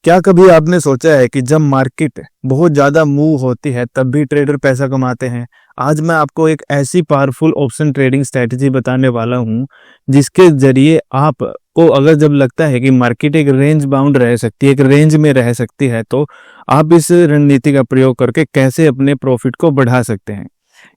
क्या कभी आपने सोचा है कि जब मार्केट बहुत ज्यादा मूव होती है तब भी ट्रेडर पैसा कमाते हैं। आज मैं आपको एक ऐसी पावरफुल ऑप्शन ट्रेडिंग स्ट्रेटजी बताने वाला हूं जिसके जरिए आप को अगर जब लगता है कि मार्केट एक रेंज बाउंड रह सकती है, एक रेंज में रह सकती है, तो आप इस रणनीति का प्रयोग करके कैसे अपने प्रॉफिट को बढ़ा सकते हैं।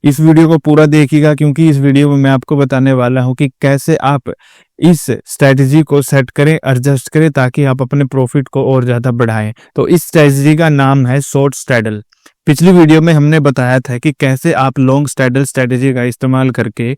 इस वीडियो को पूरा देखिएगा क्योंकि इस वीडियो में मैं आपको बताने वाला हूं कि कैसे आप इस स्ट्रेटजी को सेट करें, एडजस्ट करें ताकि आप अपने प्रॉफिट को और ज्यादा बढ़ाएं। तो इस स्ट्रेटजी का नाम है शॉर्ट स्ट्रैडल। पिछली वीडियो में हमने बताया था कि कैसे आप लॉन्ग स्ट्रैडल स्ट्रेटजी का इस्तेमाल करके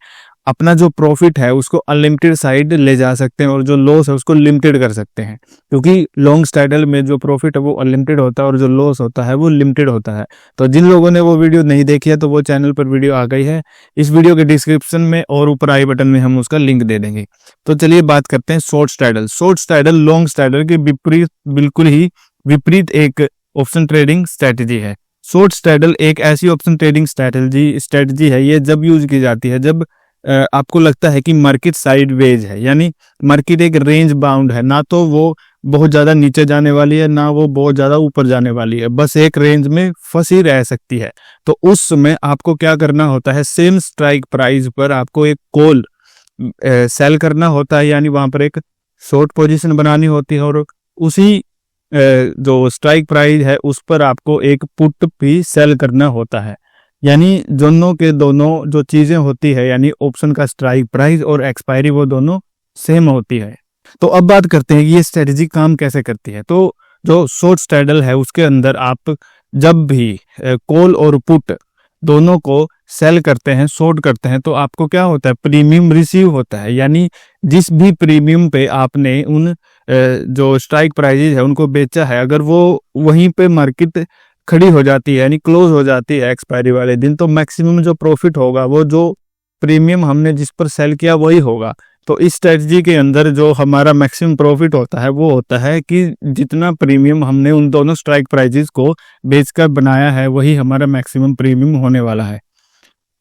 अपना जो प्रॉफिट है उसको अनलिमिटेड साइड ले जा सकते हैं और जो लॉस है उसको लिमिटेड कर सकते हैं, क्योंकि लॉन्ग स्ट्रैडल में जो प्रॉफिट है वो अनलिमिटेड होता है और जो लॉस होता है वो लिमिटेड होता है। तो जिन लोगों ने वो वीडियो नहीं देखी है तो वो चैनल पर वीडियो आ गई है, इस वीडियो के डिस्क्रिप्शन में और ऊपर आई बटन में हम उसका लिंक दे देंगे। तो चलिए बात करते हैं short straddle. Short straddle long straddle के विपरीत, बिल्कुल ही विपरीत एक ऑप्शन ट्रेडिंग स्ट्रैटेजी है। शॉर्ट स्ट्रैडल एक ऐसी ऑप्शन ट्रेडिंग स्ट्रैटेजी है, ये जब यूज की जाती है जब आपको लगता है कि मार्केट साइडवेज है, यानी मार्केट एक रेंज बाउंड है, ना तो वो बहुत ज्यादा नीचे जाने वाली है ना वो बहुत ज्यादा ऊपर जाने वाली है, बस एक रेंज में फंसी रह सकती है। तो उस समय आपको क्या करना होता है, सेम स्ट्राइक प्राइस पर आपको एक कॉल सेल करना होता है, यानी वहां पर एक शॉर्ट पोजीशन बनानी होती है और उसी जो स्ट्राइक प्राइस है उस पर आपको एक पुट भी सेल करना होता है। यानी दोनों के दोनों जो चीजें होती है, यानी ऑप्शन का स्ट्राइक प्राइस और एक्सपायरी, वो दोनों सेम होती है। तो अब बात करते हैं कि ये स्ट्रेटजी काम कैसे करती है। तो जो शॉर्ट स्ट्रैडल है उसके अंदर आप जब भी कॉल और पुट दोनों को सेल करते हैं, शॉर्ट करते हैं, तो आपको क्या होता है, प्रीमियम रिसीव होता है। यानी जिस भी प्रीमियम पे आपने उन जो स्ट्राइक प्राइजेज है उनको बेचा है, अगर वो वहीं पे मार्केट खड़ी हो जाती है यानी क्लोज हो जाती है एक्सपायरी वाले दिन, तो मैक्सिमम जो प्रॉफिट होगा वो जो प्रीमियम हमने जिस पर सेल किया वही होगा। तो इस स्ट्रेटजी के अंदर जो हमारा मैक्सिमम प्रॉफिट होता है वो होता है कि जितना प्रीमियम हमने उन दोनों स्ट्राइक प्राइजेस को बेचकर बनाया है वही हमारा मैक्सिमम प्रीमियम होने वाला है।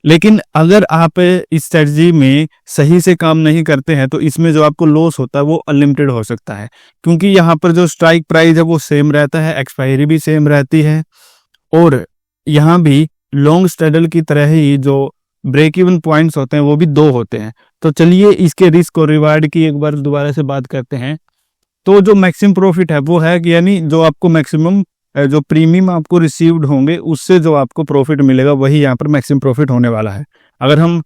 लेकिन अगर आप इस स्ट्रेटजी में सही से काम नहीं करते हैं तो इसमें जो आपको लॉस होता है वो अनलिमिटेड हो सकता है, क्योंकि यहाँ पर जो स्ट्राइक प्राइस है वो सेम रहता है, एक्सपायरी भी सेम रहती है और यहाँ भी लॉन्ग स्ट्रैडल की तरह ही जो ब्रेक इवन पॉइंट्स होते हैं वो भी 2 होते हैं। तो चलिए इसके रिस्क और रिवार्ड की एक बार दोबारा से बात करते हैं। तो जो मैक्सिमम प्रॉफिट है वो है कि यानी जो आपको मैक्सिमम जो प्रीमियम आपको रिसीव्ड होंगे उससे जो आपको प्रॉफिट मिलेगा वही यहाँ पर मैक्सिमम प्रॉफिट होने वाला है। अगर हम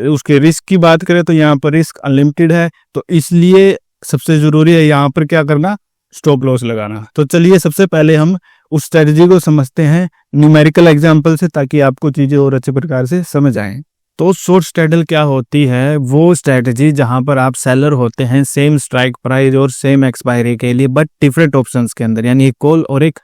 उसके रिस्क की बात करें तो यहाँ पर रिस्क अनलिमिटेड है, तो इसलिए सबसे जरूरी है यहाँ पर क्या करना, स्टॉप लॉस लगाना। तो चलिए सबसे पहले हम उस स्ट्रेटजी को समझते हैं न्यूमेरिकल एग्जांपल से, ताकि आपको चीजें और अच्छे प्रकार से समझ आए। तो शॉर्ट स्ट्रैडल क्या होती है, वो स्ट्रेटजी जहां पर आप सेलर होते हैं सेम स्ट्राइक प्राइस और सेम एक्सपायरी के लिए, बट डिफरेंट ऑप्शंस के अंदर, यानी एक कॉल और एक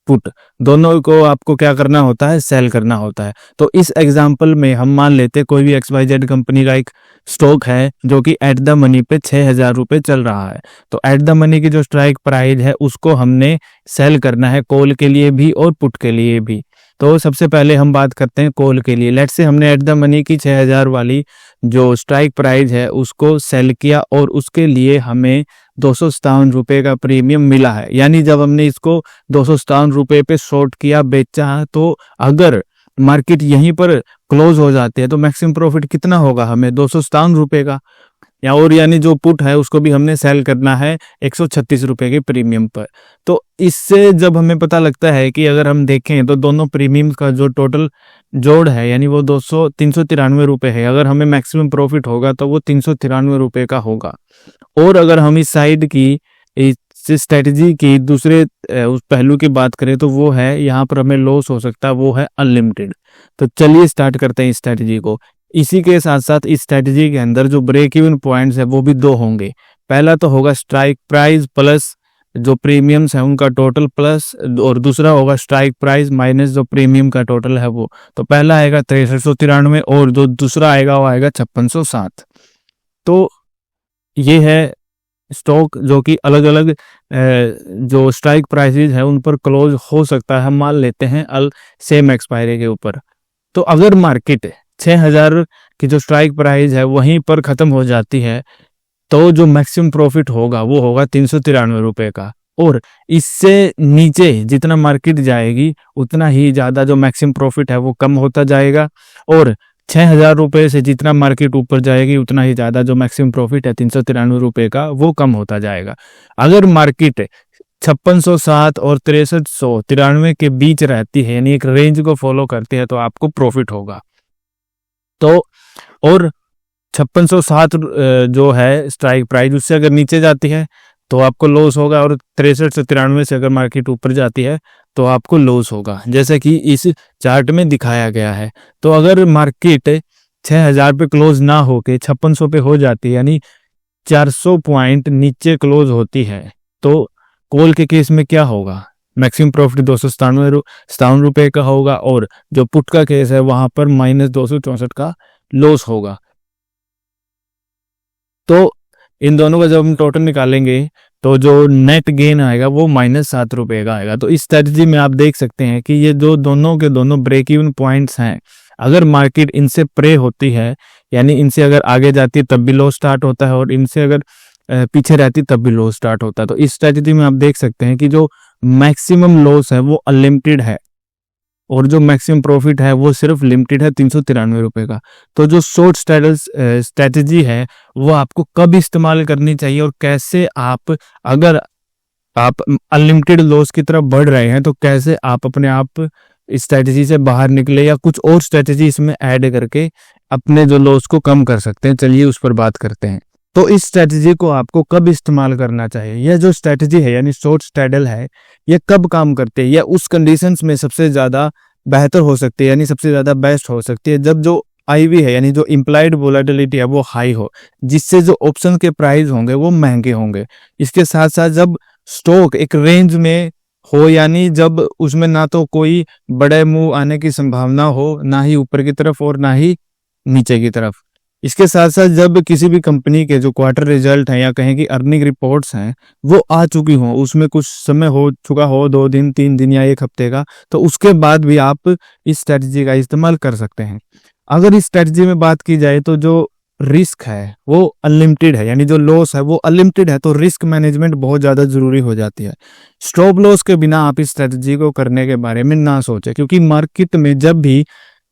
पुट, दोनों को आपको क्या करना होता है, सेल करना होता है। तो इस एग्जांपल में हम मान लेते हैं कोई भी XYZ कंपनी का एक स्टॉक है जो कि एट द मनी पे 6,000 रुपए चल रहा है। तो एट द मनी की जो स्ट्राइक प्राइस है उसको हमने सेल करना है, कॉल के लिए भी और पुट के लिए भी। तो सबसे पहले हम बात करते हैं कॉल के लिए। लेट्स से हमने एट द मनी की 6,000 वाली जो स्ट्राइक प्राइस है उसको सेल किया और उसके लिए हमें 257 रुपए का प्रीमियम मिला है। यानी जब हमने इसको 257 रुपए पे शॉर्ट किया, बेचा, तो अगर मार्केट यहीं पर क्लोज हो जाते हैं तो मैक्सिमम प्रॉफिट कितना होगा, हमें 257 रुपए का। या और यानी जो पुट है उसको भी हमने सेल करना है 136 रुपए के प्रीमियम पर। तो इससे जब हमें पता लगता है कि अगर हम देखें तो दोनों प्रीमियम का जो टोटल जोड़ है यानी वो 393 रुपए है, अगर हमें मैक्सिमम प्रॉफिट होगा तो वो 393 रुपए का होगा। और अगर हम इस साइड की इस स्ट्रेटजी की दूसरे उस पहलू की बात करें तो वो है यहाँ पर हमें लॉस हो सकता है, वो है अनलिमिटेड। तो चलिए स्टार्ट करते हैं इस स्ट्रेटजी को। इसी के साथ साथ इस स्ट्रेटजी के अंदर जो ब्रेक इवन पॉइंट्स है वो भी 2 होंगे। पहला तो होगा स्ट्राइक प्राइस प्लस जो प्रीमियम्स है उनका टोटल प्लस, और दूसरा होगा स्ट्राइक प्राइस माइनस जो प्रीमियम का टोटल है वो। तो पहला आएगा 6393 और जो दूसरा आएगा वो आएगा 5607। तो ये है स्टॉक जो कि अलग अलग जो स्ट्राइक प्राइसेस है उन पर क्लोज हो सकता है, हम मान लेते हैं सेम एक्सपायरी के ऊपर। तो अगर मार्केट 6,000 की जो स्ट्राइक प्राइस है वहीं पर खत्म हो जाती है तो जो मैक्सिमम प्रॉफिट होगा वो होगा 393 रुपए का। और इससे नीचे जितना मार्केट जाएगी उतना ही ज़्यादा जो मैक्सिमम प्रॉफिट है वो कम होता जाएगा, और 6,000 रुपये से जितना मार्केट ऊपर जाएगी उतना ही ज़्यादा जो मैक्सिमम प्रॉफिट है 393 रुपये का वो कम होता जाएगा। अगर मार्केट 5607 और 6393 के बीच रहती है, यानी एक रेंज को फॉलो करती है, तो आपको प्रॉफिट होगा। तो और 5607 जो है स्ट्राइक प्राइस, उससे अगर नीचे जाती है तो आपको लॉस होगा, और 63 से 93 से अगर मार्केट ऊपर जाती है तो आपको लॉस होगा, जैसे कि इस चार्ट में दिखाया गया है। तो अगर मार्केट 6,000 पे क्लोज ना होके 5600 पे हो जाती है, यानी 400 पॉइंट नीचे क्लोज होती है, तो कॉल के केस में क्या होगा? मैक्सिमम प्रॉफिट 297 रुपये का होगा, और जो पुट का केस है वहां पर -264 का लॉस होगा। तो इन दोनों का जब हम टोटल निकालेंगे तो जो नेट गेन आएगा वो -7 रुपये का आएगा। तो इस स्ट्रेटजी में आप देख सकते हैं कि ये जो दोनों के दोनों ब्रेक इवन पॉइंट्स हैं, अगर मार्केट इनसे प्रे होती है, यानी इनसे अगर आगे जाती है तब भी लॉस स्टार्ट होता है, और इनसे अगर पीछे रहती तब भी लॉस स्टार्ट होता है। तो इस स्ट्रेटजी में आप देख सकते हैं कि जो मैक्सिमम लॉस है वो अनलिमिटेड है, और जो मैक्सिमम प्रॉफिट है वो सिर्फ लिमिटेड है 393 रुपये का। तो जो शॉर्ट स्ट्रेटजी है वो आपको कब इस्तेमाल करनी चाहिए, और कैसे आप, अगर आप अनलिमिटेड लॉस की तरफ बढ़ रहे हैं, तो कैसे आप अपने आप इस स्ट्रेटजी से बाहर निकले, या कुछ और स्ट्रेटजी इसमें ऐड करके अपने जो लॉस को कम कर सकते हैं। चलिए उस पर बात करते हैं। तो इस स्ट्रेटजी को आपको कब इस्तेमाल करना चाहिए? यह जो स्ट्रेटजी है यानी शॉर्ट स्ट्रैडल है, यह कब काम करती है? यह उस कंडीशंस में सबसे ज्यादा बेहतर हो सकती है, यानी सबसे ज्यादा बेस्ट हो सकती है, जब जो आईवी है यानी जो इम्प्लाइड वोलेटिलिटी है वो हाई हो, जिससे जो ऑप्शन के प्राइस होंगे वो महंगे होंगे। इसके साथ साथ जब स्टॉक एक रेंज में हो, यानी जब उसमें ना तो कोई बड़े मूव आने की संभावना हो, ना ही ऊपर की तरफ और ना ही नीचे की तरफ। इसके साथ साथ जब किसी भी कंपनी के जो क्वार्टर रिजल्ट हैं या कहें कि अर्निंग रिपोर्ट्स हैं वो आ चुकी हों, उसमें कुछ समय हो चुका हो, 2 दिन 3 दिन या 1 हफ्ते का, तो उसके बाद भी आप इस स्ट्रेटजी का इस्तेमाल कर सकते हैं। अगर इस स्ट्रेटजी में बात की जाए तो जो रिस्क है वो अनलिमिटेड है, यानी जो लॉस है वो अनलिमिटेड है, तो रिस्क मैनेजमेंट बहुत ज्यादा जरूरी हो जाती है। स्टॉप लॉस के बिना आप इस स्ट्रेटजी को करने के बारे में ना सोचें, क्योंकि मार्केट में जब भी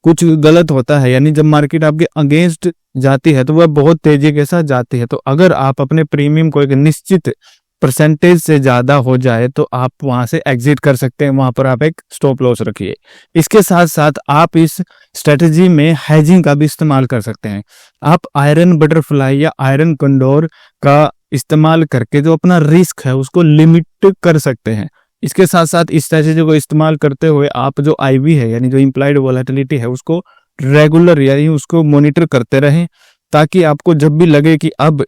कुछ गलत होता है, यानी जब मार्केट आपके अगेंस्ट जाती है तो वह बहुत तेजी के साथ जाती है। तो अगर आप अपने प्रीमियम को एक निश्चित परसेंटेज से ज्यादा हो जाए तो आप वहां से एग्जिट कर सकते हैं, वहां पर आप एक स्टॉप लॉस रखिए। इसके साथ साथ आप इस स्ट्रेटजी में हेजिंग का भी इस्तेमाल कर सकते हैं। आप आयरन बटरफ्लाई या आयरन कंडोर का इस्तेमाल करके जो अपना रिस्क है उसको लिमिट कर सकते हैं। इसके साथ साथ इस स्ट्रेटजी को इस्तेमाल करते हुए आप जो आईवी है यानी जो इम्प्लाइड वोलेटिलिटी है उसको रेगुलर यानी उसको मॉनिटर करते रहें, ताकि आपको जब भी लगे कि अब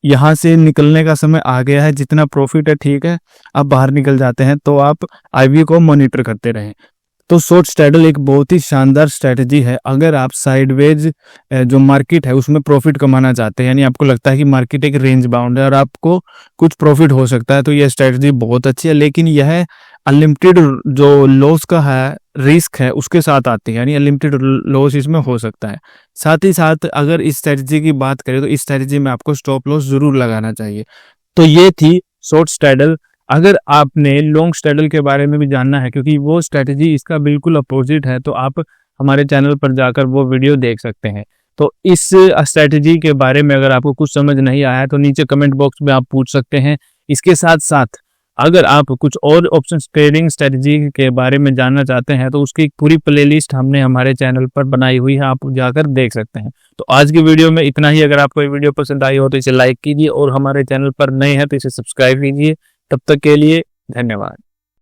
यहाँ से निकलने का समय आ गया है, जितना प्रॉफिट है ठीक है, अब बाहर निकल जाते हैं, तो आप आईवी को मॉनिटर करते रहें। तो शॉर्ट स्ट्रैडल एक बहुत ही शानदार स्ट्रेटजी है अगर आप साइडवेज जो मार्केट है उसमें प्रॉफिट कमाना चाहते हैं, यानी आपको लगता है कि मार्केट एक रेंज बाउंड है और आपको कुछ प्रॉफिट हो सकता है, तो यह स्ट्रेटजी बहुत अच्छी है। लेकिन यह अनलिमिटेड जो लॉस का है रिस्क है उसके साथ आती है, यानी अनलिमिटेड लॉस इसमें हो सकता है। साथ ही साथ अगर इस स्ट्रेटजी की बात करें तो इस स्ट्रेटजी में आपको स्टॉप लॉस जरूर लगाना चाहिए। तो ये थी शॉर्ट स्ट्रैडल। अगर आपने लॉन्ग स्ट्रैडल के बारे में भी जानना है, क्योंकि वो स्ट्रेटजी इसका बिल्कुल अपोजिट है, तो आप हमारे चैनल पर जाकर वो वीडियो देख सकते हैं। तो इस स्ट्रेटजी के बारे में अगर आपको कुछ समझ नहीं आया तो नीचे कमेंट बॉक्स में आप पूछ सकते हैं। इसके साथ साथ अगर आप कुछ और ऑप्शन ट्रेडिंग स्ट्रेटजी के बारे में जानना चाहते हैं तो उसकी एक पूरी प्लेलिस्ट हमने हमारे चैनल पर बनाई हुई है, आप जाकर देख सकते हैं। तो आज की वीडियो में इतना ही। अगर आपको ये वीडियो पसंद आई हो तो इसे लाइक कीजिए और हमारे चैनल पर नए हैं तो इसे सब्सक्राइब कीजिए। तब तक के लिए धन्यवाद।